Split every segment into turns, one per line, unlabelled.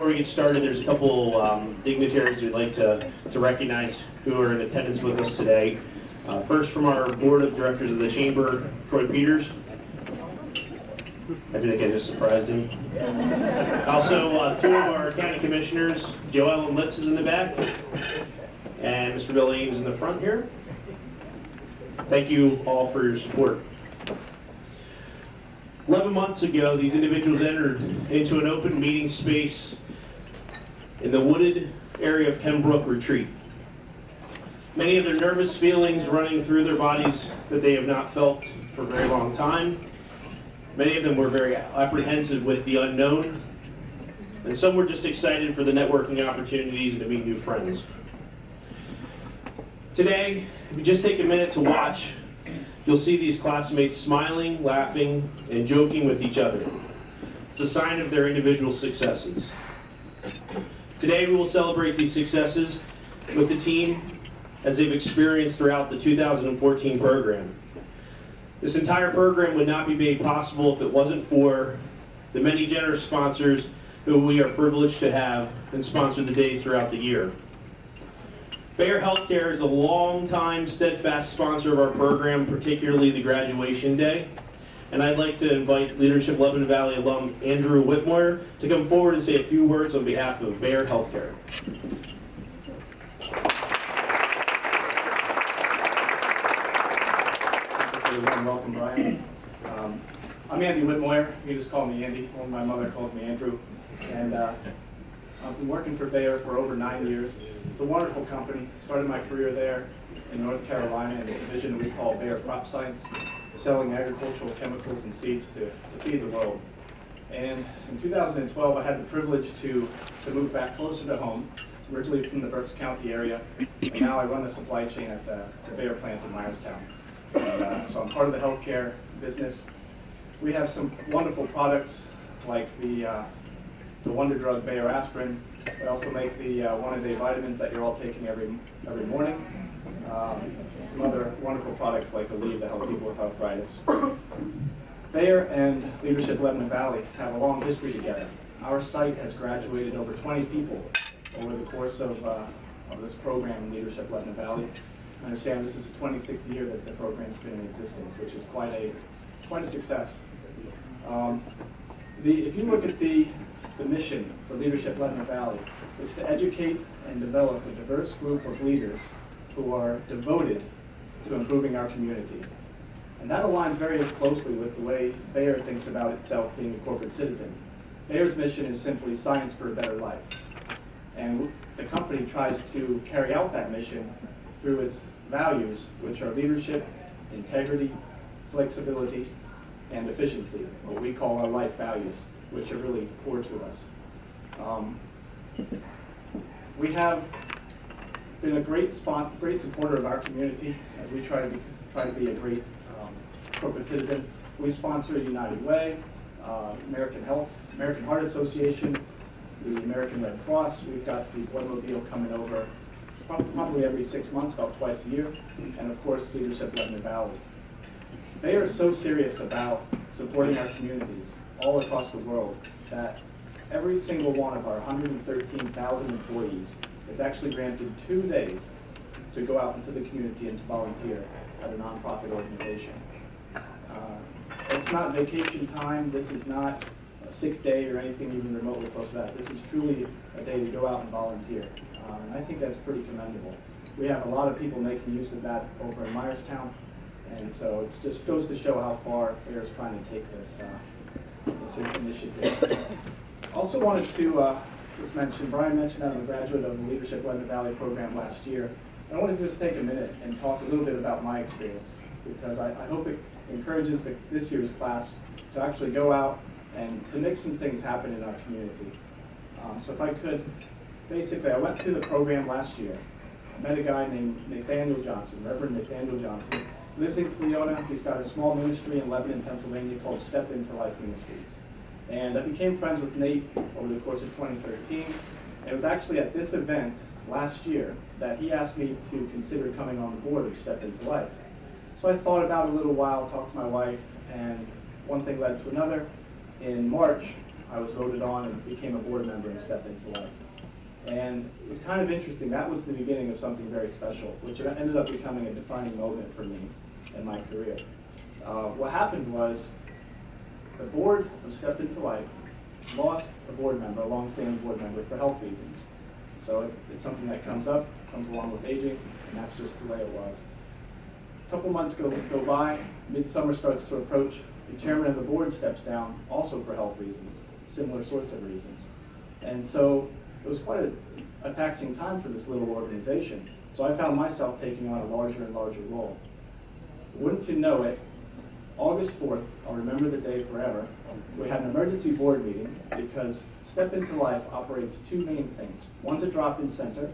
Before we get started, there's a couple dignitaries we'd like to recognize who are in attendance with us today. First, from our board of directors of the chamber, Troy Peters. I think I just surprised him. Also, two of our county commissioners, Joe Ellen Litz is in the back, and Mr. Bill Ames in the front here. Thank you all for your support. 11 months ago, these individuals entered into an open meeting space in the wooded area of Kenbrook Retreat. Many of their nervous feelings running through their bodies that they have not felt for a very long time. Many of them were very apprehensive with the unknown, and some were just excited for the networking opportunities and to meet new friends. Today, if you just take a minute to watch, you'll see these classmates smiling, laughing, and joking with each other. It's a sign of their individual successes. Today, we will celebrate these successes with the team as they've experienced throughout the 2014 program. This entire program would not be made possible if it wasn't for the many generous sponsors who we are privileged to have and sponsor the days throughout the year. Bayer Healthcare is a long-time, steadfast sponsor of our program, particularly the graduation day. And I'd like to invite Leadership Lebanon Valley alum Andrew Whitmore to come forward and say a few words on behalf of Bayer Healthcare.
Welcome, Brian. I'm Andy Whitmore. You can just call me Andy. Well, my mother calls me Andrew. And I've been working for Bayer for over 9 years. It's a wonderful company. Started my career there in North Carolina in a division we call Bayer Crop Science, selling agricultural chemicals and seeds to feed the world. And in 2012, I had the privilege to move back closer to home, originally from the Berks County area, and now I run the supply chain at the Bayer plant in Myerstown. And, so I'm part of the healthcare business. We have some wonderful products like the wonder drug Bayer aspirin. We also make the one-a-day vitamins that you're all taking every morning. Some other wonderful products like Aleve that help people with arthritis. Bayer and Leadership Lebanon Valley have a long history together. Our site has graduated over 20 people over the course of this program in Leadership Lebanon Valley. I understand this is the 26th year that the program's been in existence, which is quite a success. If you look at the mission for Leadership Lebanon Valley, is to educate and develop a diverse group of leaders who are devoted to improving our community. And that aligns very closely with the way Bayer thinks about itself being a corporate citizen. Bayer's mission is simply science for a better life. And the company tries to carry out that mission through its values, which are leadership, integrity, flexibility, and efficiency, what we call our life values, which are really core to us. We have been a great supporter of our community as we try to be a great corporate citizen. We sponsor United Way, American Heart Association, the American Red Cross. We've got the Bloodmobile coming over probably every 6 months, about twice a year, and of course Leadership Lebanon Valley. Bayer is so serious about supporting our communities all across the world that every single one of our 113,000 employees is actually granted 2 days to go out into the community and to volunteer at a nonprofit organization. It's not vacation time. This is not a sick day or anything even remotely close to that. This is truly a day to go out and volunteer. And I think that's pretty commendable. We have a lot of people making use of that over in Myerstown, and so it just goes to show how far Bayer is trying to take this initiative. Also wanted to just mention, Brian mentioned I'm a graduate of the Leadership Lebanon Valley program last year. I wanted to just take a minute and talk a little bit about my experience, because I hope it encourages this year's class to actually go out and to make some things happen in our community. So if I could, basically I went through the program last year. I met a guy named Nathaniel Johnson, Reverend Nathaniel Johnson. Lives in Toledo. He's got a small ministry in Lebanon, Pennsylvania called Step Into Life Ministries. And I became friends with Nate over the course of 2013. And it was actually at this event last year that he asked me to consider coming on the board of Step Into Life. So I thought about it a little while, talked to my wife, and one thing led to another. In March, I was voted on and became a board member and stepped into life. And it was kind of interesting. That was the beginning of something very special, which ended up becoming a defining moment for me in my career. What happened was the board of Step Into Life lost a board member, a long-standing board member, for health reasons. So it's something that comes along with aging, and that's just the way it was. A couple months go by, midsummer starts to approach, the chairman of the board steps down, also for health reasons, similar sorts of reasons. And so it was quite a taxing time for this little organization. So I found myself taking on a larger and larger role. Wouldn't you know it, August 4th, I'll remember the day forever, we had an emergency board meeting because Step Into Life operates two main things. One's a drop-in center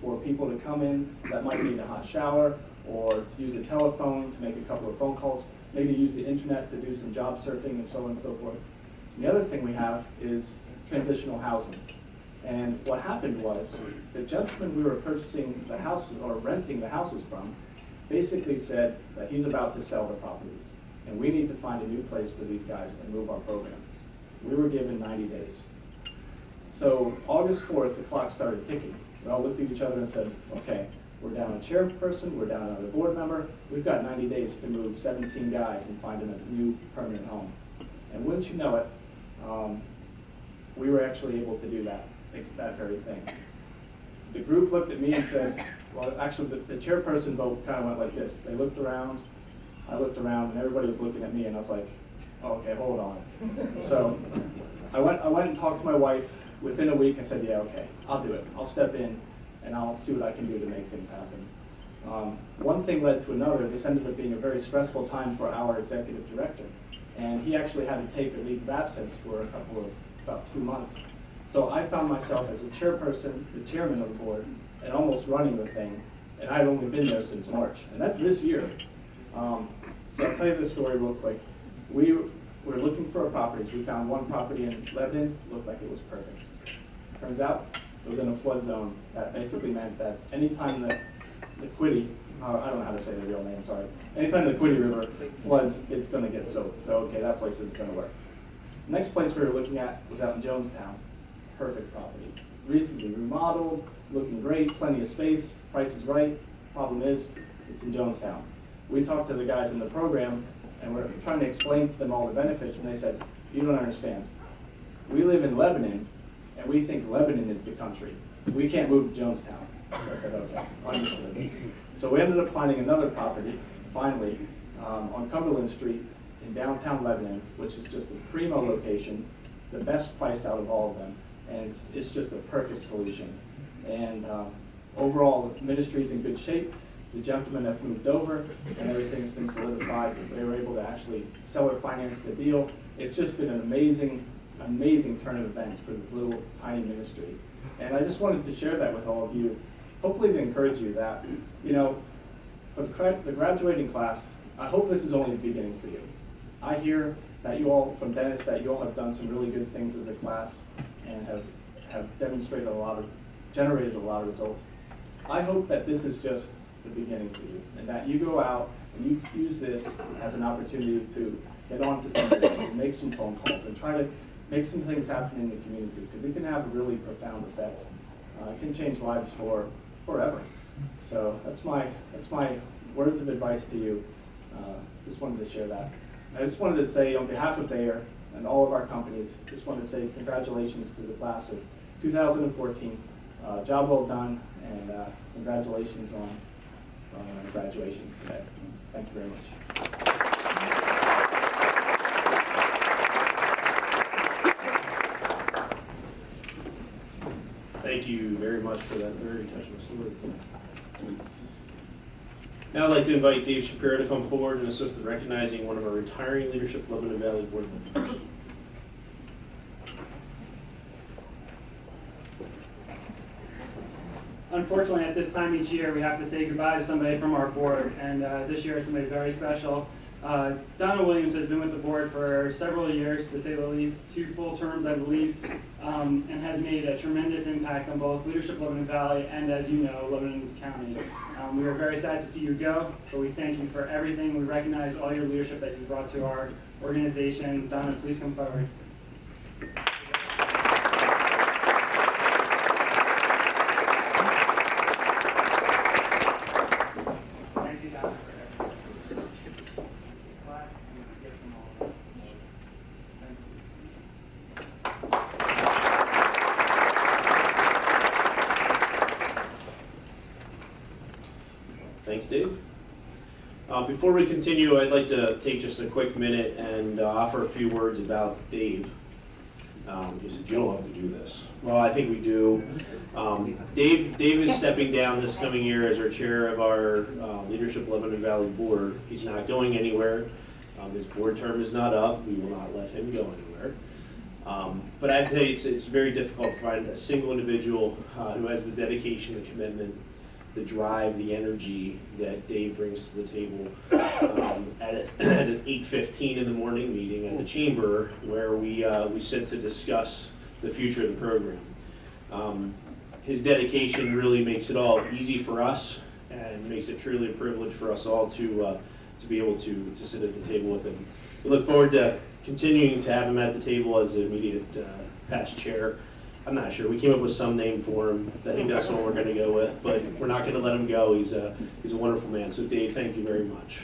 for people to come in that might need a hot shower or to use a telephone to make a couple of phone calls, maybe use the internet to do some job surfing and so on and so forth. And the other thing we have is transitional housing. And what happened was the gentleman we were purchasing the house or renting the houses from basically said that he's about to sell the properties. And we need to find a new place for these guys and move our program. We were given 90 days. So August 4th, the clock started ticking. We all looked at each other and said, okay, we're down a chairperson, we're down another board member, we've got 90 days to move 17 guys and find them a new permanent home. And wouldn't you know it, we were actually able to do that very thing. The group looked at me and said, well, actually the chairperson vote kind of went like this. They looked around, I looked around, and everybody was looking at me, and I was like, oh, okay, hold on. So I went and talked to my wife. Within a week, I said, yeah, okay, I'll do it. I'll step in, and I'll see what I can do to make things happen. One thing led to another. This ended up being a very stressful time for our executive director, and he actually had to take a leave of absence for about 2 months. So I found myself as a chairperson, the chairman of the board, and almost running the thing, and I'd only been there since March, and that's this year. So I'll tell you this story real quick. We were looking for properties. We found one property in Lebanon, looked like it was perfect. Turns out it was in a flood zone. That basically meant that anytime the Quiddy, I don't know how to say the real name, sorry. Anytime the Quiddy River floods, it's going to get soaked. So okay, that place isn't going to work. Next place we were looking at was out in Jonestown. Perfect property. Recently remodeled, looking great, plenty of space, price is right. Problem is, it's in Jonestown. We talked to the guys in the program, and we're trying to explain to them all the benefits, and they said, you don't understand. We live in Lebanon, and we think Lebanon is the country. We can't move to Jonestown. So I said, okay, understood. So we ended up finding another property, finally, on Cumberland Street in downtown Lebanon, which is just a primo location, the best priced out of all of them, and it's just a perfect solution. And overall, the ministry's in good shape. The gentlemen have moved over, and everything's been solidified. They were able to actually seller finance the deal. It's just been an amazing, amazing turn of events for this little tiny ministry. And I just wanted to share that with all of you, hopefully to encourage you that, you know, for the graduating class, I hope this is only the beginning for you. I hear that you all, from Dennis, that you all have done some really good things as a class and have generated a lot of results. I hope that this is just the beginning for you, and that you go out and you use this as an opportunity to get on to some things and make some phone calls and try to make some things happen in the community, because it can have a really profound effect. It can change lives forever. So that's my words of advice to you. Just wanted to share that. I just wanted to say, on behalf of Bayer and all of our companies, just wanted to say congratulations to the class of 2014. Job well done, and congratulations on graduation today. Thank you very much.
Thank you very much for that very touching story. Now I'd like to invite Dave Shapiro to come forward and assist in recognizing one of our retiring leadership Lebanon Valley board members.
Unfortunately, at this time each year, we have to say goodbye to somebody from our board, and this year somebody very special. Donna Williams has been with the board for several years, to say the least, 2 full terms, I believe, and has made a tremendous impact on both leadership Lebanon Valley and, as you know, Lebanon County. We are very sad to see you go, but we thank you for everything. We recognize all your leadership that you brought to our organization. Donna, please come forward.
Dave. Before we continue, I'd like to take just a quick minute and offer a few words about Dave. He said, you don't have to do this. Well, I think we do. Dave is stepping down this coming year as our chair of our Leadership Lebanon Valley Board. He's not going anywhere. His board term is not up. We will not let him go anywhere. But I'd say it's very difficult to find a single individual who has the dedication, the commitment, the drive, the energy that Dave brings to the table at an 8:15 in the morning meeting at the chamber where we sit to discuss the future of the program. His dedication really makes it all easy for us and makes it truly a privilege for us all to be able to sit at the table with him. We look forward to continuing to have him at the table as the immediate past chair. I'm not sure. We came up with some name for him. I think that's what we're going to go with, but we're not going to let him go. He's a wonderful man. So Dave, thank you very much.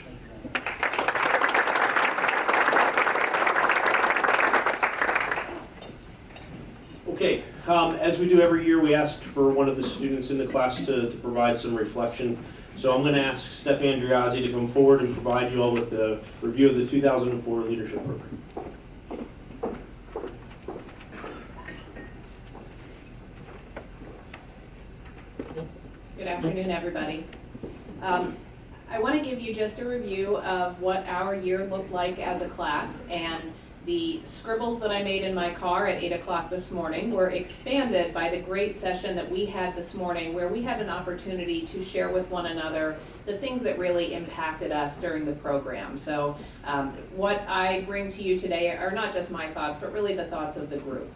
Okay, as we do every year, we ask for one of the students in the class to provide some reflection. So I'm going to ask Steph Andriazzi to come forward and provide you all with a review of the 2004 leadership program.
Good afternoon, everybody. I want to give you just a review of what our year looked like as a class, and the scribbles that I made in my car at 8 o'clock this morning were expanded by the great session that we had this morning, where we had an opportunity to share with one another the things that really impacted us during the program. So what I bring to you today are not just my thoughts, but really the thoughts of the group.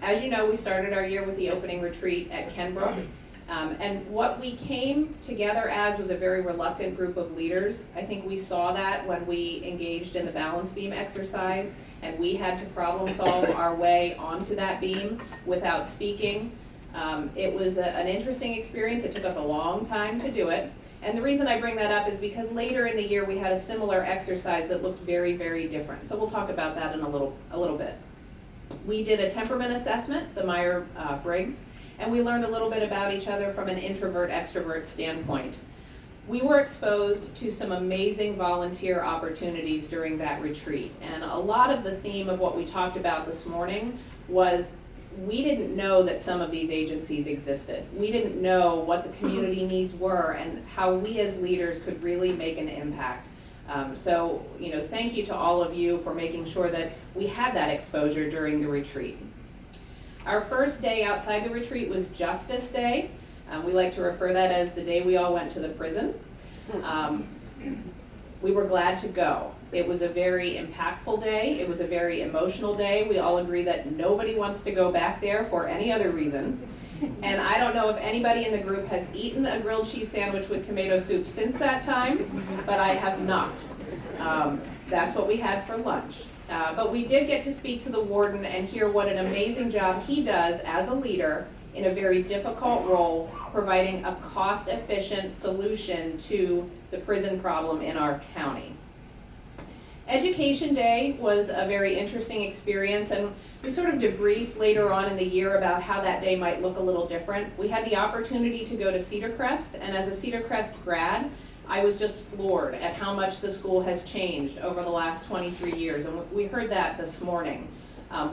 As you know, we started our year with the opening retreat at Kenbrook. And what we came together as was a very reluctant group of leaders. I think we saw that when we engaged in the balance beam exercise and we had to problem solve our way onto that beam without speaking. It was an interesting experience. It took us a long time to do it. And the reason I bring that up is because later in the year we had a similar exercise that looked very, very different. So we'll talk about that in a little bit. We did a temperament assessment, the Myers-Briggs, and we learned a little bit about each other from an introvert-extrovert standpoint. We were exposed to some amazing volunteer opportunities during that retreat, and a lot of the theme of what we talked about this morning was we didn't know that some of these agencies existed. We didn't know what the community needs were and how we as leaders could really make an impact. So, thank you to all of you for making sure that we had that exposure during the retreat. Our first day outside the retreat was Justice Day. We like to refer that as the day we all went to the prison. We were glad to go. It was a very impactful day. It was a very emotional day. We all agree that nobody wants to go back there for any other reason. And I don't know if anybody in the group has eaten a grilled cheese sandwich with tomato soup since that time, but I have not. That's what we had for lunch. But we did get to speak to the warden and hear what an amazing job he does as a leader in a very difficult role, providing a cost-efficient solution to the prison problem in our county. Education Day was a very interesting experience, and we sort of debriefed later on in the year about how that day might look a little different. We had the opportunity to go to Cedar Crest, and as a Cedar Crest grad, I was just floored at how much the school has changed over the last 23 years, and we heard that this morning.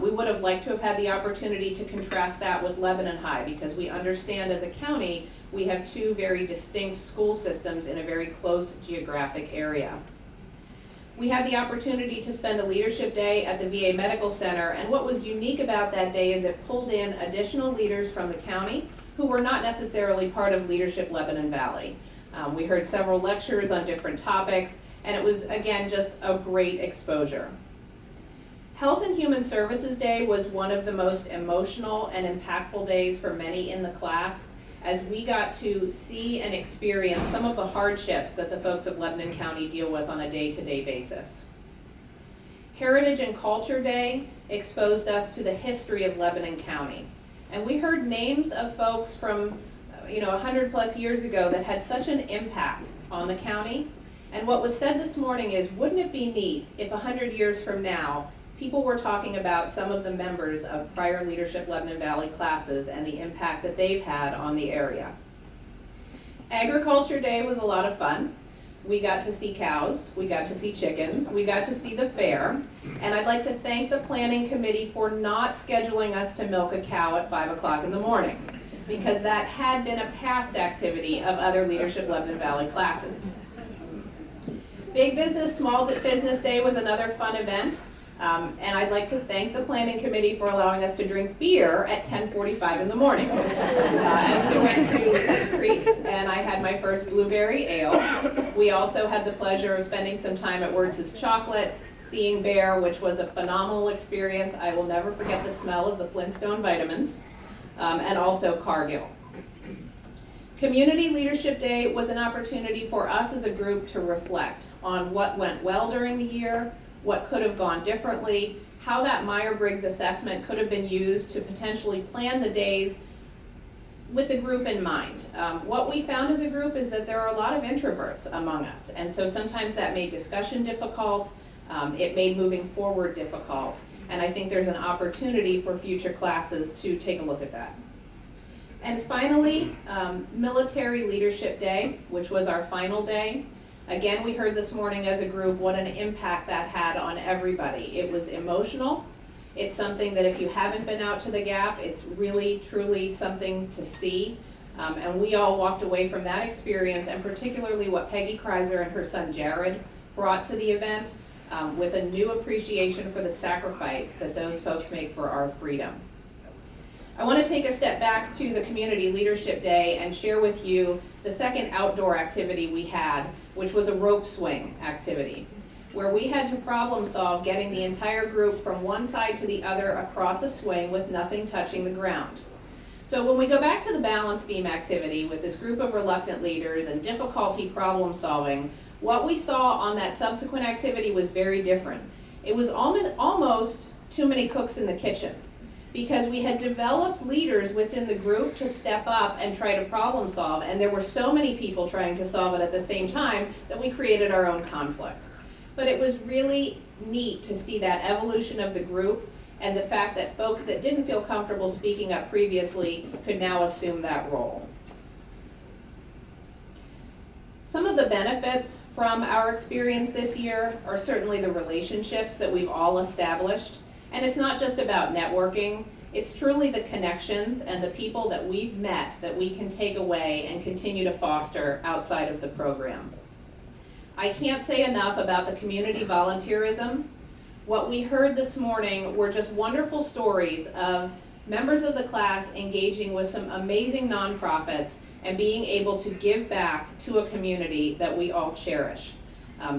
We would have liked to have had the opportunity to contrast that with Lebanon High, because we understand as a county we have two very distinct school systems in a very close geographic area. We had the opportunity to spend a leadership day at the VA Medical Center, and what was unique about that day is it pulled in additional leaders from the county who were not necessarily part of Leadership Lebanon Valley. We heard several lectures on different topics, and it was, again, just a great exposure. Health and Human Services Day was one of the most emotional and impactful days for many in the class, as we got to see and experience some of the hardships that the folks of Lebanon County deal with on a day-to-day basis. Heritage and Culture Day exposed us to the history of Lebanon County, and we heard names of folks from 100 plus years ago that had such an impact on the county. And what was said this morning is, wouldn't it be neat if 100 years from now, people were talking about some of the members of prior Leadership Lebanon Valley classes and the impact that they've had on the area. Agriculture Day was a lot of fun. We got to see cows, we got to see chickens, we got to see the fair, and I'd like to thank the planning committee for not scheduling us to milk a cow at 5 o'clock in the morning, because that had been a past activity of other Leadership Lebanon Valley classes. Big Business, Small Business Day was another fun event, and I'd like to thank the planning committee for allowing us to drink beer at 10:45 in the morning. As we went to Smith's Creek, and I had my first blueberry ale. We also had the pleasure of spending some time at Wertz's Chocolate, seeing Bear, which was a phenomenal experience. I will never forget the smell of the Flintstone vitamins, and also Cargill. Community Leadership Day was an opportunity for us as a group to reflect on what went well during the year, what could have gone differently, how that Myers-Briggs assessment could have been used to potentially plan the days with the group in mind. What we found as a group is that there are a lot of introverts among us, and so sometimes that made discussion difficult, it made moving forward difficult, and I think there's an opportunity for future classes to take a look at that. And finally, Military Leadership Day, which was our final day. Again, we heard this morning as a group what an impact that had on everybody. It was emotional. It's something that if you haven't been out to the Gap, it's really, truly something to see. And we all walked away from that experience, and particularly what Peggy Kreiser and her son Jared brought to the event, with a new appreciation for the sacrifice that those folks make for our freedom. I want to take a step back to the Community Leadership Day and share with you the second outdoor activity we had, which was a rope swing activity, where we had to problem solve getting the entire group from one side to the other across a swing with nothing touching the ground. So when we go back to the balance beam activity with this group of reluctant leaders and difficulty problem solving, what we saw on that subsequent activity was very different. It was almost too many cooks in the kitchen, because we had developed leaders within the group to step up and try to problem solve, and there were so many people trying to solve it at the same time that we created our own conflict. But it was really neat to see that evolution of the group, and the fact that folks that didn't feel comfortable speaking up previously could now assume that role. Some of the benefits from our experience this year are certainly the relationships that we've all established. And it's not just about networking, it's truly the connections and the people that we've met that we can take away and continue to foster outside of the program. I can't say enough about the community volunteerism. What we heard this morning were just wonderful stories of members of the class engaging with some amazing nonprofits and being able to give back to a community that we all cherish.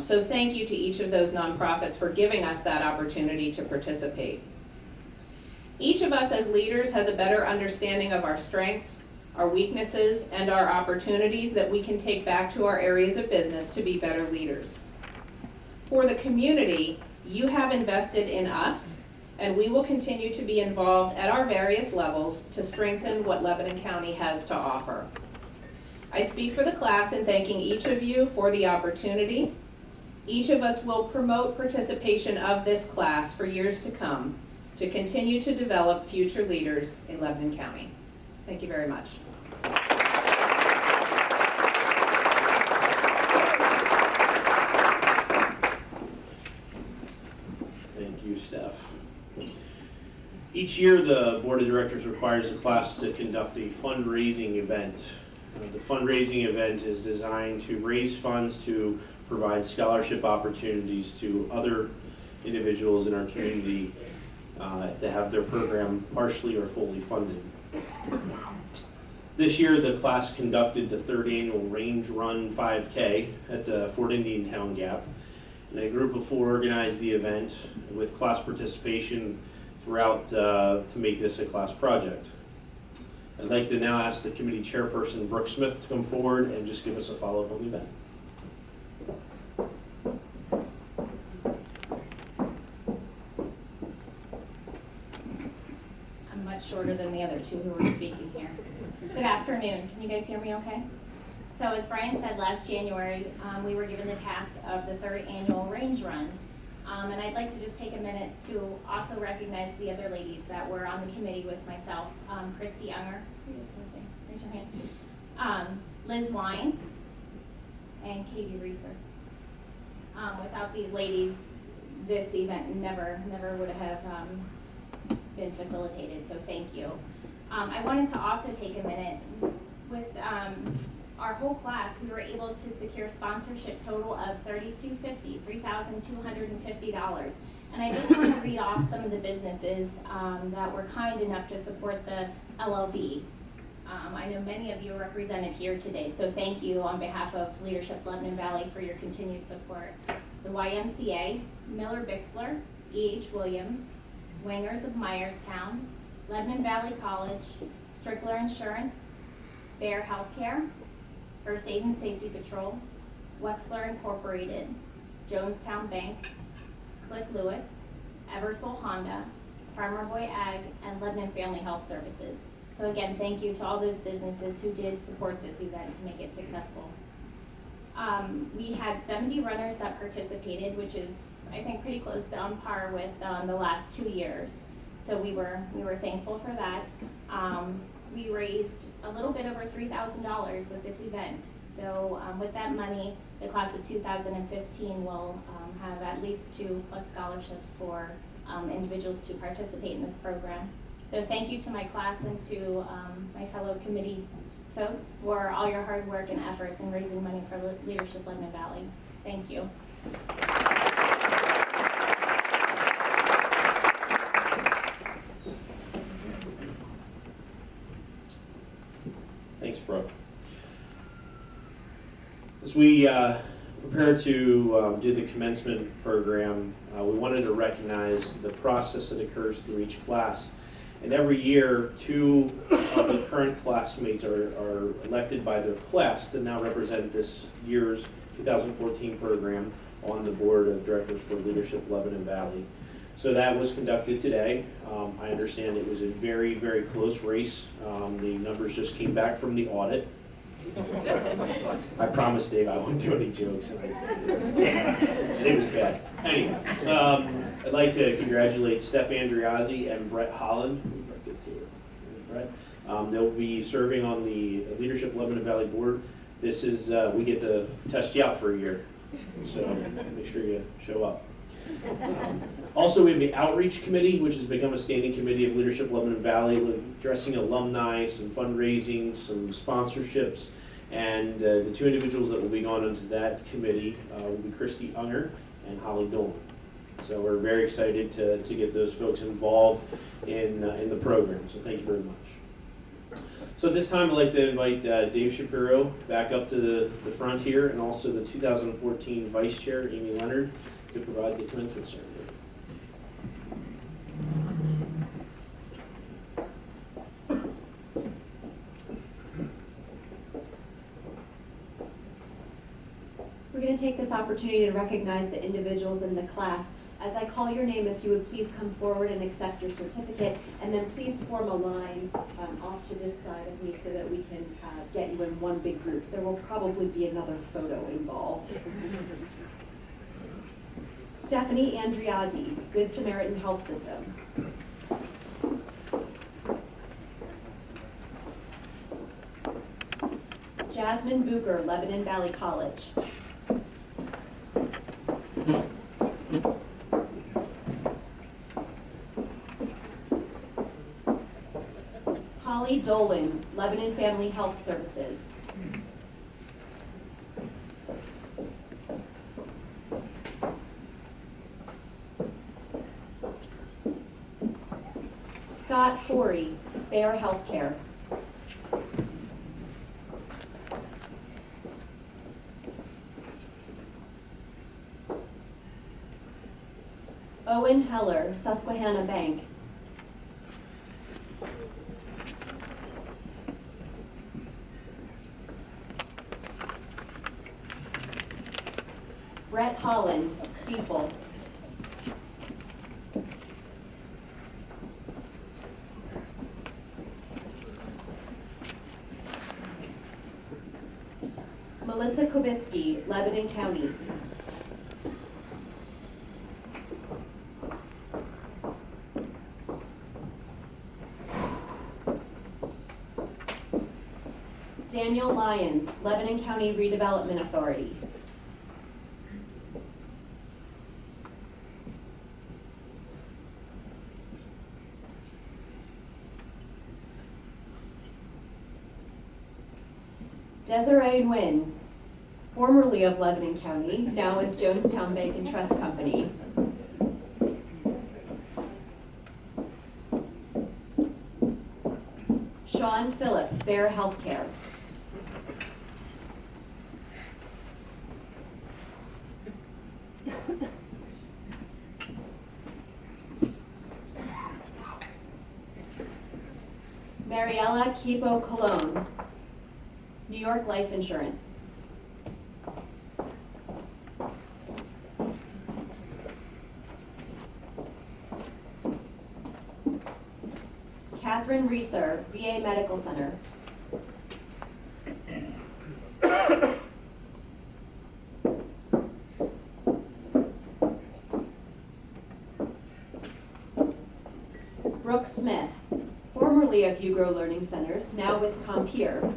So thank you to each of those nonprofits for giving us that opportunity to participate. Each of us as leaders has a better understanding of our strengths, our weaknesses, and our opportunities that we can take back to our areas of business to be better leaders. For the community, you have invested in us, and we will continue to be involved at our various levels to strengthen what Lebanon County has to offer. I speak for the class in thanking each of you for the opportunity. Each of us will promote participation of this class for years to come to continue to develop future leaders in Lebanon County. Thank you very much.
Thank you, Steph. Each year, the Board of Directors requires the class to conduct a fundraising event. The fundraising event is designed to raise funds to provide scholarship opportunities to other individuals in our community to have their program partially or fully funded. This year, the class conducted the third annual Range Run 5K at the Fort Indian Town Gap. And a group of four organized the event with class participation throughout to make this a class project. I'd like to now ask the committee chairperson, Brooke Smith, to come forward and just give us a follow-up on the event.
I'm much shorter than the other two who were speaking here. Good afternoon. Can you guys hear me okay? So as Brian said, last January, we were given the task of the third annual range run. And I'd like to just take a minute to also recognize the other ladies that were on the committee with myself. Christy Unger, raise your Liz Wine, and Katie Reeser. Without these ladies, this event never would have been facilitated, so thank you. I wanted to also take a minute. With our whole class, we were able to secure sponsorship total of $3,250. And I just want to read off some of the businesses that were kind enough to support the LLB. I know many of you are represented here today, so thank you on behalf of Leadership Lebanon Valley for your continued support. The YMCA, Miller Bixler, E.H. Williams, Wingers of Myerstown, Lebanon Valley College, Strickler Insurance, Bear Healthcare, First Aid and Safety Patrol, Wexler Incorporated, Jonestown Bank, Click Lewis, Eversole Honda, Farmer Boy Ag, and Lebanon Family Health Services. So again, thank you to all those businesses who did support this event to make it successful. We had 70 runners that participated, which is, I think, pretty close to on par with the last 2 years. So we were thankful for that. We raised a little bit over $3,000 with this event. So with that money, the class of 2015 will have at least 2+ scholarships for individuals to participate in this program. So thank you to my class and to my fellow committee folks for all your hard work and efforts in raising money for Leadership Lebanon Valley. Thank you.
Thanks, Brooke. As we prepare to do the commencement program, we wanted to recognize the process that occurs through each class. And every year, 2 of the current classmates are elected by their class to now represent this year's 2014 program on the board of directors for Leadership Lebanon Valley. So that was conducted today. I understand it was a very, very close race. The numbers just came back from the audit. I promised Dave I wouldn't do any jokes, and it was bad. Anyway, I'd like to congratulate Steph Andriazzi and Brett Holland. Brett. They'll be serving on the Leadership Lebanon Valley Board. This is, we get to test you out for a year, so make sure you show up. Also, we have the Outreach Committee, which has become a standing committee of Leadership Lebanon Valley, addressing alumni, some fundraising, some sponsorships, and the 2 individuals that will be going into that committee will be Christy Unger and Holly Dolan. So we're very excited to get those folks involved in the program, so thank you very much. So at this time, I'd like to invite Dave Shapiro back up to the front here, and also the 2014 Vice Chair, Amy Leonard, to provide the commencement ceremony.
We're going to take this opportunity to recognize the individuals in the class. As I call your name, if you would please come forward and accept your certificate, and then please form a line off to this side of me so that we can get you in one big group. There will probably be another photo involved. Stephanie Andriazzi, Good Samaritan Health System. Jasmine Bucher, Lebanon Valley College. Holly Dolan, Lebanon Family Health Services. Scott Horry, Bear Healthcare. Owen Heller, Susquehanna Bank. Brett Holland, Stiefel. Melissa Kubitsky, Lebanon County. Daniel Lyons, Lebanon County Redevelopment Authority. Desiree Nguyen, formerly of Lebanon County, now with Jonestown Bank and Trust Company. Sean Phillips, Bear Healthcare. Mariella Kipo Colon, New York Life Insurance. Catherine Reeser, VA Medical Center. Brooke Smith, formerly of Hugo Learning Centers, now with Compeer.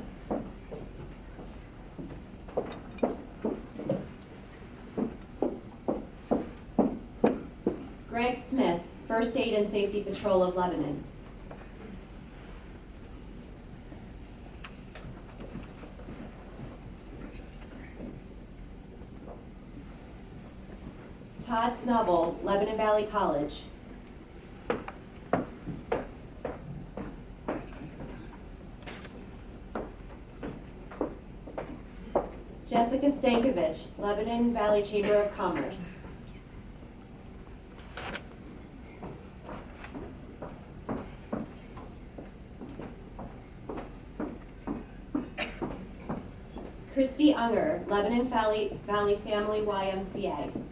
Greg Smith, First Aid and Safety Patrol of Lebanon. Todd Snubble, Lebanon Valley College. Jessica Stankovich, Lebanon Valley Chamber of Commerce. Christy Unger, Lebanon Valley Family YMCA.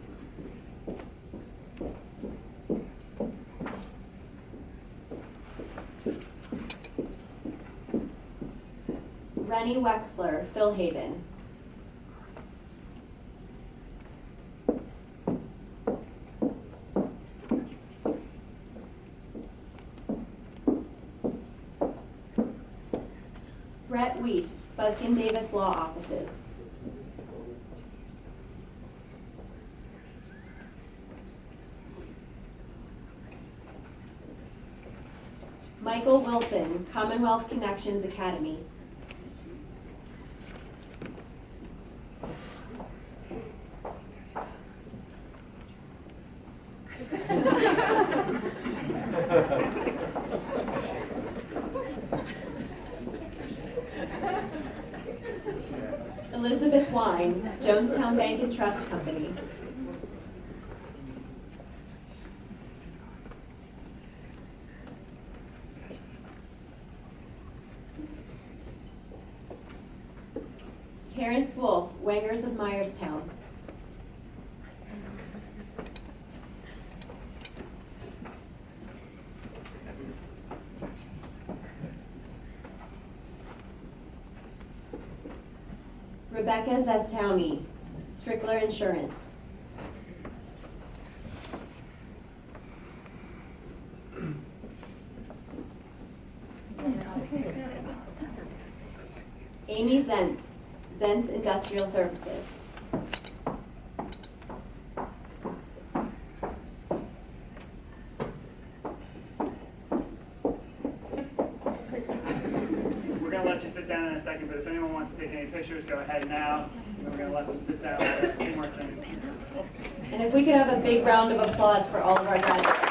Rennie Wexler, Phil Haven. Brett Wiest, Buskin Davis Law Offices. Michael Wilson, Commonwealth Connections Academy. Elizabeth Wine, Jonestown Bank and Trust Company. Terrence Wolf, Wangers of Myerstown. Rebecca Zestowny, Strickler Insurance. Amy Zentz, Zentz Industrial Services.
We're going to let you sit down in a second, but if anyone wants to take any pictures, go ahead now. And we're going to let them sit down with a few more things.
And if we could have a big round of applause for all of our graduates.